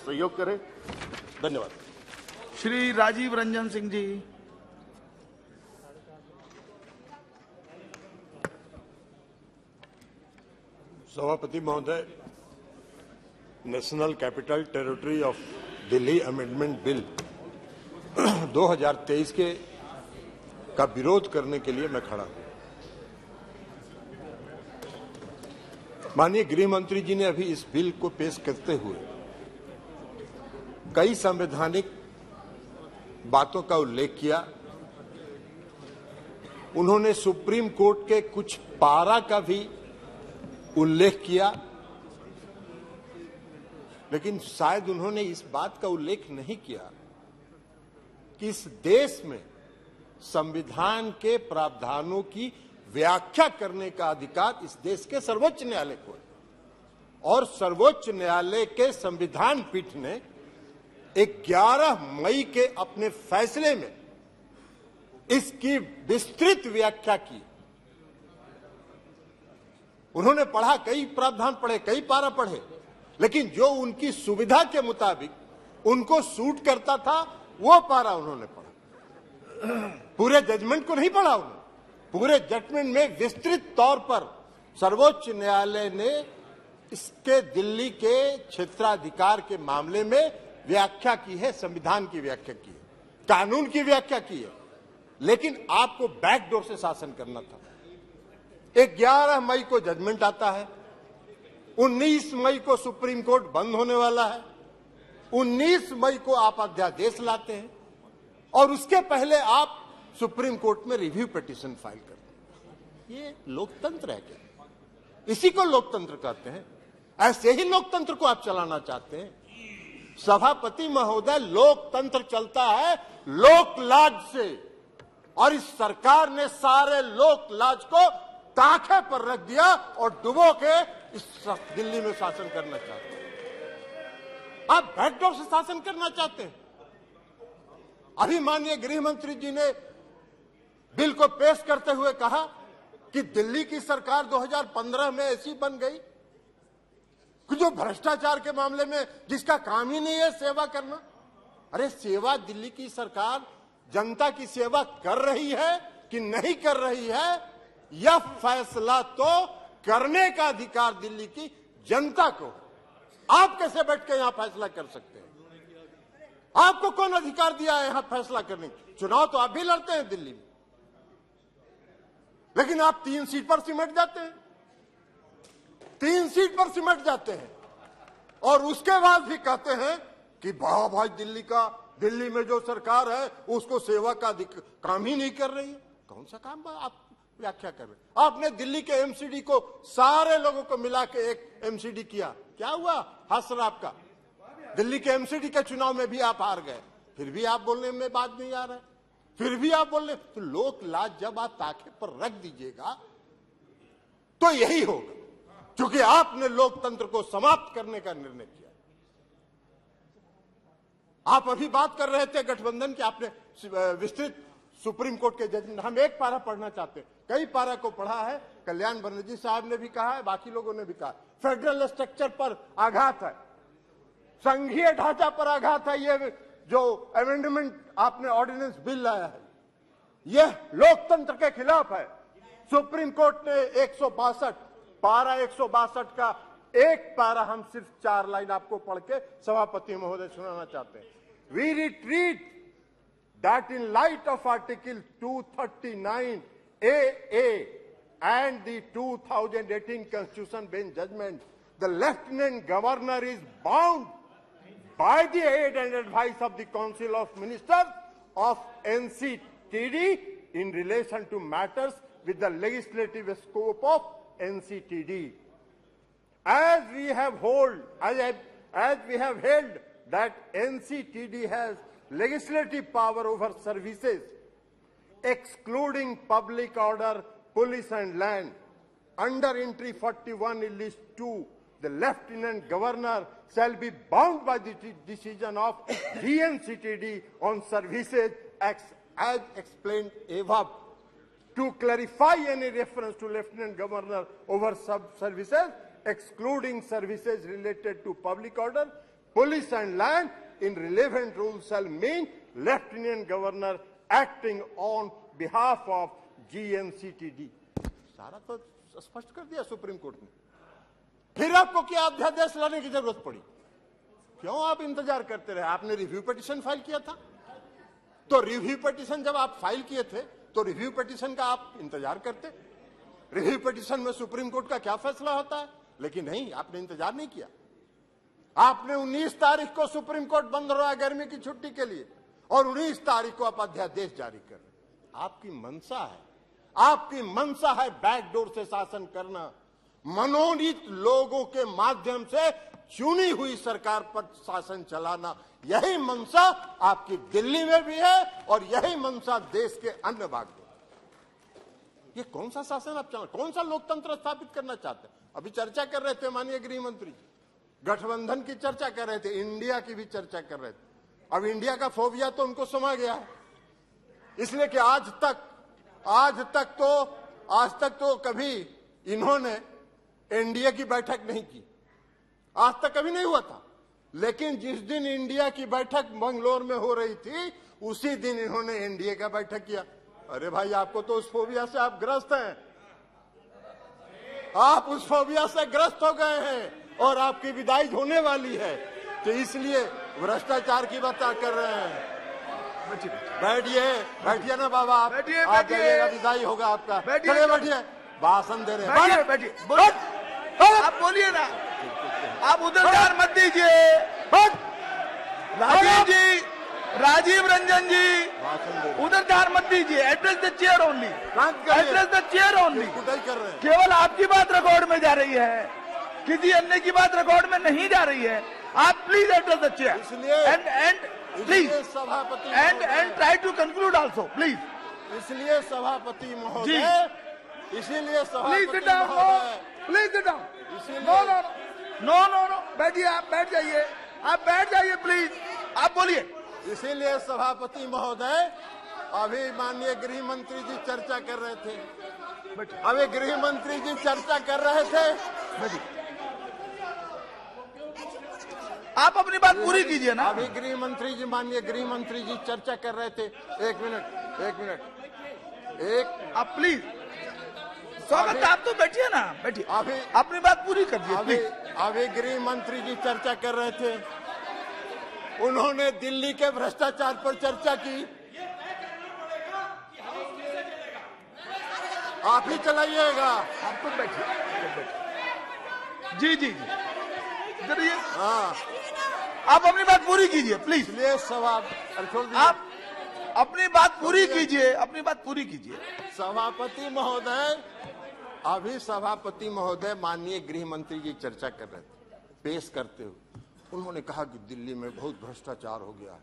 सहयोग करें। धन्यवाद। श्री राजीव रंजन सिंह जी। सभापति महोदय, national capital territory of Delhi amendment bill 2023 का विरोध करने के लिए मैं खड़ा हूं। माननीय गृह मंत्री जी ने अभी इस बिल को पेश करते हुए कई संवैधानिक बातों का उल्लेख किया। उन्होंने सुप्रीम कोर्ट के कुछ पारा का भी उल्लेख किया, लेकिन शायद उन्होंने इस बात का उल्लेख नहीं किया कि इस देश में संविधान के प्रावधानों की व्याख्या करने का अधिकार इस देश के सर्वोच्च न्यायालय को है और सर्वोच्च न्यायालय के संविधान पीठ ने 11 मई के अपने फैसले में इसकी विस्तृत व्याख्या की। उन्होंने पढ़ा, कई प्रावधान पढ़े, कई पारा पढ़े, लेकिन जो उनकी सुविधा के मुताबिक उनको सूट करता था वो पारा उन्होंने पढ़ा। पूरे जजमेंट को नहीं पढ़ा उन्होंने। पूरे जजमेंट में विस्तृत तौर पर सर्वोच्च न्यायालय ने इसके दिल्ली के क्षेत्राधिकार के मामले में व्याख्या की है, संविधान की व्याख्या की है, कानून की व्याख्या की है, लेकिन आपको बैकडोर से शासन करना था। 11 मई को जजमेंट आता है, 19 मई को सुप्रीम कोर्ट बंद होने वाला है, 19 मई को आप अध्यादेश लाते हैं और उसके पहले आप सुप्रीम कोर्ट में रिव्यू पिटीशन फाइल करते हैं। ये लोकतंत्र है क्या? इसी को लोकतंत्र कहते हैं। ऐसे ही लोकतंत्र को आप चलाना चाहते हैं? सभापति महोदय, लोकतंत्र चलता है लोकलाज से और इस सरकार ने सारे लोकलाज को ताखे पर रख दिया और डुबो के इस दिल्ली में शासन करना चाहते हैं। आप बैकडोर से शासन करना चाहते हैं। अभी माननीय गृह मंत्री जी ने बिल को पेश करते हुए कहा कि दिल्ली की सरकार 2015 में ऐसी बन गई कि जो भ्रष्टाचार के मामले में जिसका काम ही नहीं है सेवा करना। अरे सेवा दिल्ली की सरकार जनता की सेवा कर रही है कि नहीं कर रही है, यह फैसला तो करने का अधिकार दिल्ली की जनता को। आप कैसे बैठ के यहां फैसला कर सकते हैं? आपको कौन अधिकार दिया है यहां फैसला करने की? चुनाव तो आप भी लड़ते हैं दिल्ली में, लेकिन आप 3 सीट पर सिमट जाते हैं, 3 सीट पर सिमट जाते हैं और उसके बाद भी कहते हैं कि वाह भाई दिल्ली में जो सरकार है उसको सेवा का काम ही नहीं कर रही है। कौन सा काम आप व्याख्या कर रहे? आपने दिल्ली के एमसीडी को सारे लोगों को मिला के एक एमसीडी किया, क्या हुआ? हसर आपका। दिल्ली के एमसीडी के चुनाव में भी आप हार गए, फिर भी आप बोलने में बात नहीं आ रहा है, फिर भी आप बोल रहे। तो लोक लाज जब आप ताखे पर रख दीजिएगा तो यही होगा, क्योंकि आपने लोकतंत्र को समाप्त करने का निर्णय किया। आप अभी बात कर रहे थे गठबंधन की, आपने विस्तृत सुप्रीम कोर्ट के जजमेंट, हम एक पारा पढ़ना चाहते हैं, कई पारा को पढ़ा है। कल्याण बनर्जी साहब ने भी कहा है, बाकी लोगों ने भी कहा, फेडरल स्ट्रक्चर पर आघात है, संघीय ढांचा पर आघात है। ये जो अमेंडमेंट आपने ऑर्डिनेंस बिल लाया है यह लोकतंत्र के खिलाफ है। सुप्रीम कोर्ट ने 162 पारा 162 का एक पारा, हम सिर्फ 4 लाइन आपको पढ़ के सभापति महोदय सुनाना चाहते हैं। We retreat that in light of Article 239 AA and the 2018 Constitution bench judgment, the Lieutenant Governor is bound by the aid and advice of the Council of Ministers of NCTD in relation to matters with the legislative scope of NCTD. As we have held that NCTD has legislative power over services excluding public order, police and land. Under entry 41 in list 2, the Lieutenant Governor shall be bound by the decision of DNCTD on services as explained above. To clarify any reference to Lieutenant Governor over sub-services, excluding services related to public order, police and land in relevant rules shall mean Lieutenant Governor acting on behalf of GNCTD. सारा तो स्पष्ट कर दिया supreme court ने। फिर आपको क्या अध्यादेश लाने की जरूरत पड़ी? क्यों आप इंतजार करते रहे? आपने रिव्यू पिटीशन फाइल किया था, तो रिव्यू पिटीशन जब आप फाइल किए थे तो रिव्यू पिटीशन का आप इंतजार करते। रिव्यू पिटीशन में सुप्रीम कोर्ट का क्या फैसला होता है, लेकिन नहीं, आपने इंतजार नहीं किया। आपने 19 तारीख को सुप्रीम कोर्ट बंद रहा गर्मी की छुट्टी के लिए, और 19 तारीख को आप अध्यादेश जारी कर रहे। आपकी मंशा है, आपकी मंशा है बैकडोर से शासन करना, मनोनीत लोगों के माध्यम से चुनी हुई सरकार पर शासन चलाना। यही मंशा आपकी दिल्ली में भी है और यही मंशा देश के अन्य भाग में। ये कौन सा शासन आप चला, कौन सा लोकतंत्र स्थापित करना चाहते हैं? अभी चर्चा कर रहे थे माननीय गृह मंत्री जी, गठबंधन की चर्चा कर रहे थे, इंडिया की भी चर्चा कर रहे थे। अब इंडिया का फोबिया तो उनको समा गया है, इसलिए कि आज तक तो कभी इन्होंने एनडीए की बैठक नहीं की, आज तक कभी नहीं हुआ था। लेकिन जिस दिन इंडिया की बैठक बंगलोर में हो रही थी, उसी दिन इन्होंने एनडीए का बैठक किया। अरे भाई, आपको तो उस फोबिया से आप ग्रस्त हैं, आप उस फोबिया से ग्रस्त हो गए हैं और आपकी विदाई होने वाली है, तो इसलिए भ्रष्टाचार की बात कर रहे हैं। बैठिए ना बाबा, आप जाइएगा, विदाई होगा आपका। चलिए बैठिए, भाषण दे रहे हैं। बैठिए, आप बोलिए ना, आप उधर ध्यान मत दीजिए। राजीव रंजन जी, उधर ध्यान मत दीजिए। Address the chair only, address the chair only. केवल आपकी बात रिकॉर्ड में जा रही है, किसी अन्य की बात रिकॉर्ड में नहीं जा रही है। आप please address the chair and please सभापति and try to conclude also please. इसलिए सभापति महोदय, इसीलिए please sit down, please sit down. No, बैठिए, आप बैठ जाइए, आप बैठ जाइए प्लीज, आप बोलिए। इसीलिए सभापति महोदय, अभी माननीय गृह मंत्री जी चर्चा कर रहे थे, अभी गृह मंत्री जी चर्चा कर रहे थे। आप अपनी बात पूरी कीजिए ना। अभी गृह मंत्री जी, माननीय गृह मंत्री जी चर्चा कर रहे थे। एक मिनट, आप प्लीज, स्वागत, आप तो बैठिए ना, बैठिए, अभी अपनी बात पूरी कर दीजिए। अभी गृह मंत्री जी चर्चा कर रहे थे, उन्होंने दिल्ली के भ्रष्टाचार पर चर्चा की। आप ही चलाइएगा, आप तो बैठिए। जी, हाँ, आप अपनी बात पूरी कीजिए प्लीज। इसलिए सवाल आप अपनी बात पूरी कीजिए, अपनी बात पूरी कीजिए। सभापति महोदय, अभी सभापति महोदय माननीय गृह मंत्री जी चर्चा कर रहे थे, पेश करते हुए उन्होंने कहा कि दिल्ली में बहुत भ्रष्टाचार हो गया है,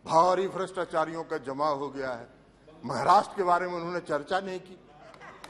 भारी भ्रष्टाचारियों का जमाव हो गया है। महाराष्ट्र के बारे में उन्होंने चर्चा नहीं की।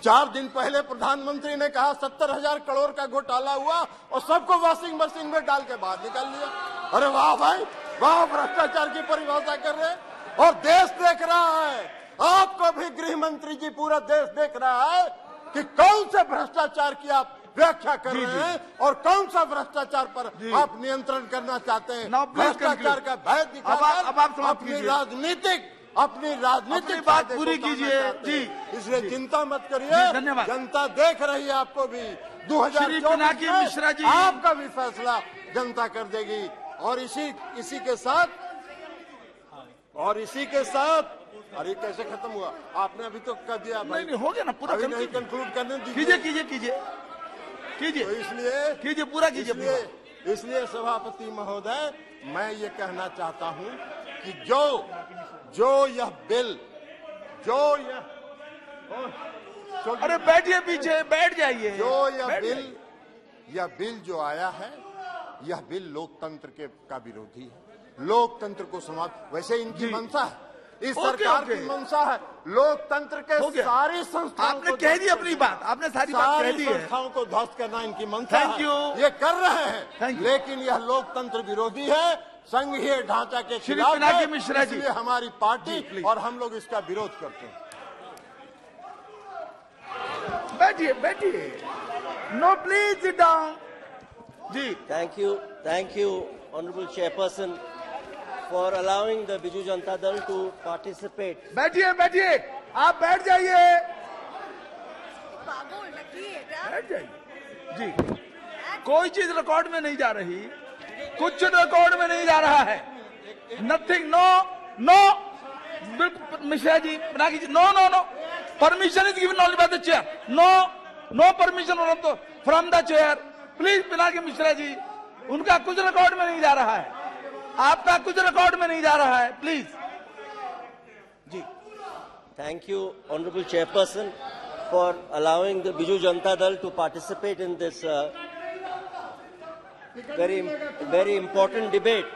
4 दिन पहले प्रधानमंत्री ने कहा 70,000 करोड़ का घोटाला हुआ और सबको वॉशिंग मशीन में डाल के बाहर निकाल लिया। अरे वाह भाई वाह, भ्रष्टाचार की परिभाषा कर रहे हैं और देश देख रहा है। आपको भी गृह मंत्री जी, पूरा देश देख रहा है कि कौन से भ्रष्टाचार की आप व्याख्या कर रहे हैं और कौन सा भ्रष्टाचार पर आप नियंत्रण करना चाहते हैं। भ्रष्टाचार का भय दिखाकर अपनी राजनीतिक बात पूरी कीजिए जी। इसलिए चिंता मत करिए, जनता देख रही है आपको भी। 2024 में आपका भी फैसला जनता कर देगी। और इसी के साथ अरे कैसे खत्म हुआ? आपने अभी तो कर दिया भाई। नहीं, हो गया ना पूरा, अभी नहीं कंक्लूड करने दीजिए। कीजिए, तो इसलिए पूरा कीजिए। इसलिए सभापति महोदय, मैं ये कहना चाहता हूं कि जो यह बिल, अरे बैठिए पीछे, बैठ जाइए। यह बिल जो आया है, यह बिल लोकतंत्र का विरोधी है। लोकतंत्र को समाप्त, वैसे इनकी मंशा है, इस सरकार की मंशा है लोकतंत्र के सारी संस्थाओं। आपने कह दी अपनी बात, आपने सारी बात कह दी है। संस्थाओं को ध्वस्त करना इनकी मंशा है। Thank you. ये कर रहे हैं, लेकिन यह लोकतंत्र विरोधी है, संघीय ढांचा के खिलाफ है। मिश्रा जी, इसलिए हमारी पार्टी और हम लोग इसका विरोध करते हैं। बैठिए। No please sit down. जी, thank you. Honorable Chairperson, for allowing the Biju Janata Dal to participate. बैठिए बैठिए, आप बैठ जाइए, बैठ जाइए जी। कोई चीज रिकॉर्ड में नहीं जा रही, कुछ रिकॉर्ड में नहीं जा रहा है। Nothing, no no, Mishra ji, Pinaki ji, no no no, permission is given only by the chair, no no permission from the chair, please Pinaki Mishra ji, उनका कुछ रिकॉर्ड में नहीं जा रहा है, आपका कुछ रिकॉर्ड में नहीं जा रहा है, प्लीज जी। Thank you, Honorable Chairperson, for allowing the Biju Janata Dal to participate in this very important debate.